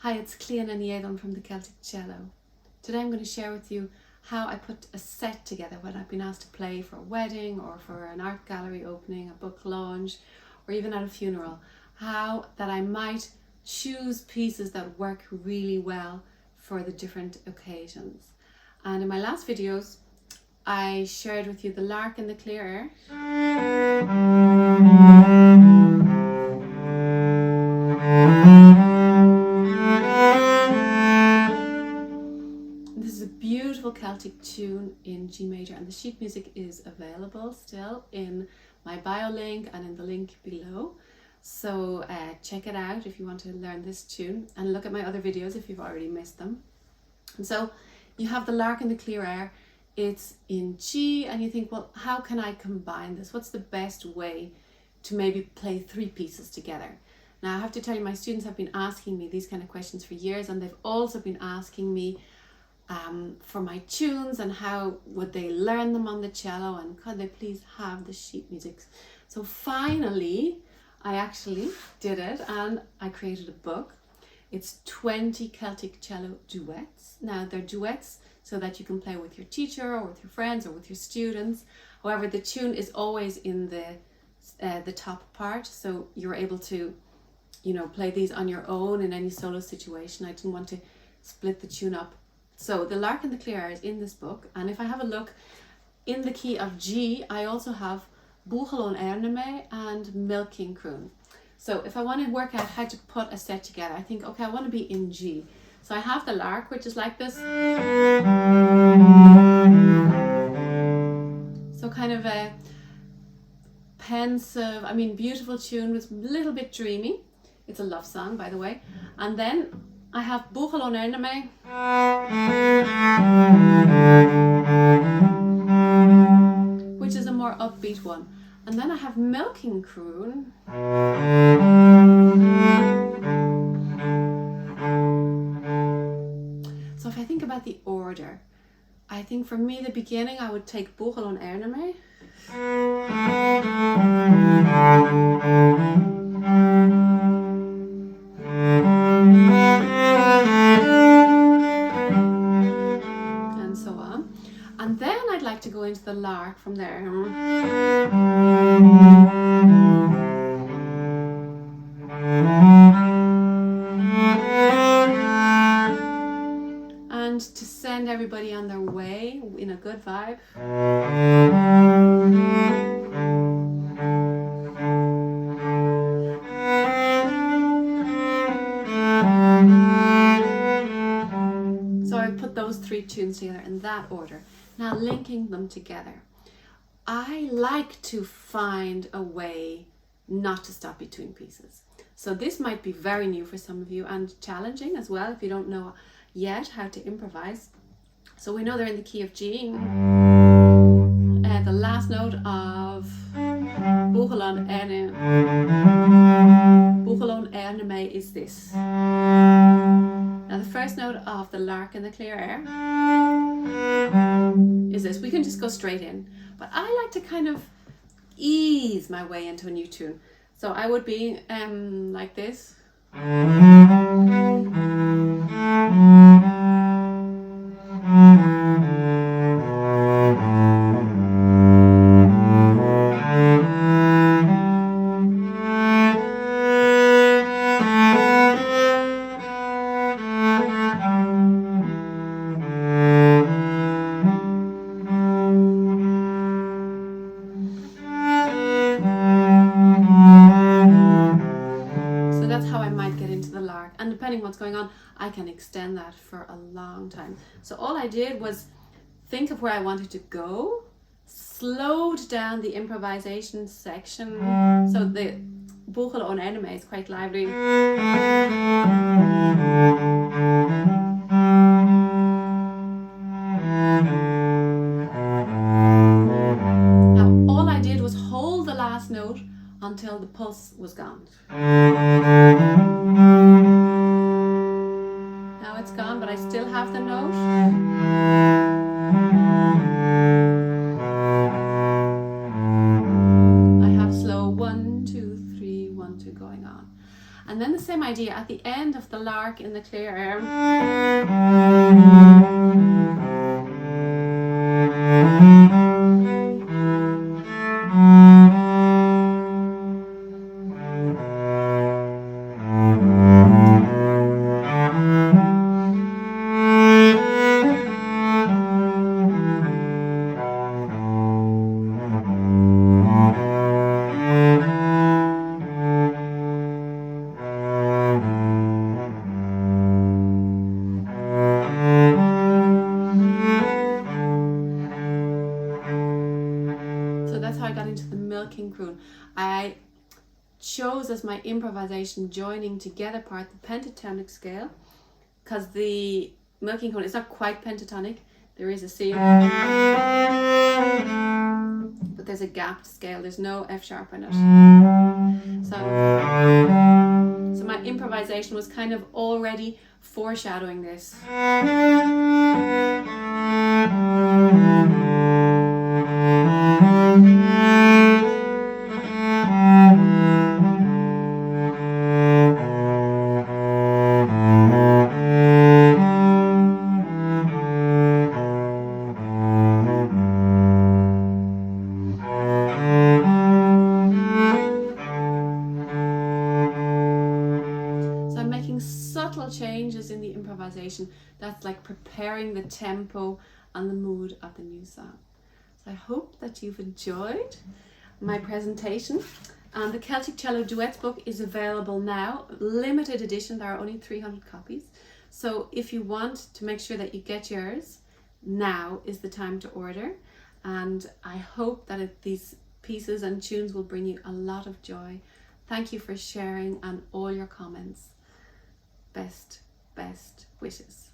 Hi, it's Clíodhna and Aodáin from the Celtic Cello. Today I'm going to share with you how I put a set together when I've been asked to play for a wedding or for an art gallery opening, a book launch, or even at a funeral. How that I might choose pieces that work really well for the different occasions. And in my last videos, I shared with you the Lark in the clear air. This is a beautiful Celtic tune in G major, and the sheet music is available still in my bio link and in the link below. So check it out if you want to learn this tune, and look at my other videos if you've already missed them. And so you have the Lark in the clear air. It's in G, and you think, well, how can I combine this? What's the best way to maybe play three pieces together? Now I have to tell you, my students have been asking me these kind of questions for years, and they've also been asking me for my tunes and how would they learn them on the cello, and could they please have the sheet music. So finally I actually did it, and I created a book. It's 20 Celtic cello duets. Now they're duets so that you can play with your teacher or with your friends or with your students. However, the tune is always in the top part, so you're able to, you know, play these on your own in any solo situation. I didn't want to split the tune up. So the Lark in the clear air is in this book, and if I have a look in the key of G, I also have Aodáin and Milking Croon. So if I want to work out how to put a set together, I think, okay, I want to be in G. So I have the Lark, which is like this. So kind of a pensive, beautiful tune, with a little bit dreamy. It's a love song, by the way. And then I have Aodáin, which is a more upbeat one. And then I have Milking Croon, so if I think about the order, I think for me the beginning I would take Aodáin, and so on. And then I'd like to go into the Lark from there. And to send everybody on their way in a good vibe. So I put those three tunes together in that order. Now linking them together. I like to find a way not to stop between pieces. So this might be very new for some of you, and challenging as well if you don't know yet how to improvise. So we know they're in the key of G. The last note of Aodáin is this. Now the first note of the Lark in the clear air is this. We can just go straight in, but I like to kind of ease my way into a new tune. So I would be like this. And depending what's going on, I can extend that for a long time. So all I did was think of where I wanted to go, slowed down the improvisation section. So the Aodáin is quite lively. Now all I did was hold the last note until the pulse was gone. Now it's gone, but I still have the note. I have slow 1, 2, 3, 1, 2 going on. And then the same idea at the end of the Lark in the clear air. Croon. I chose as my improvisation joining together part the pentatonic scale, because the milking cone is not quite pentatonic. There is a C, but there's a gapped scale. There's no F sharp in it. So my improvisation was kind of already foreshadowing this. Subtle changes in the improvisation that's like preparing the tempo and the mood of the new song. So I hope that you've enjoyed my presentation, and the Celtic Cello Duets book is available now, limited edition. There are only 300 copies, so if you want to make sure that you get yours, now is the time to order. And I hope that these pieces and tunes will bring you a lot of joy. Thank you for sharing and all your comments. Best wishes.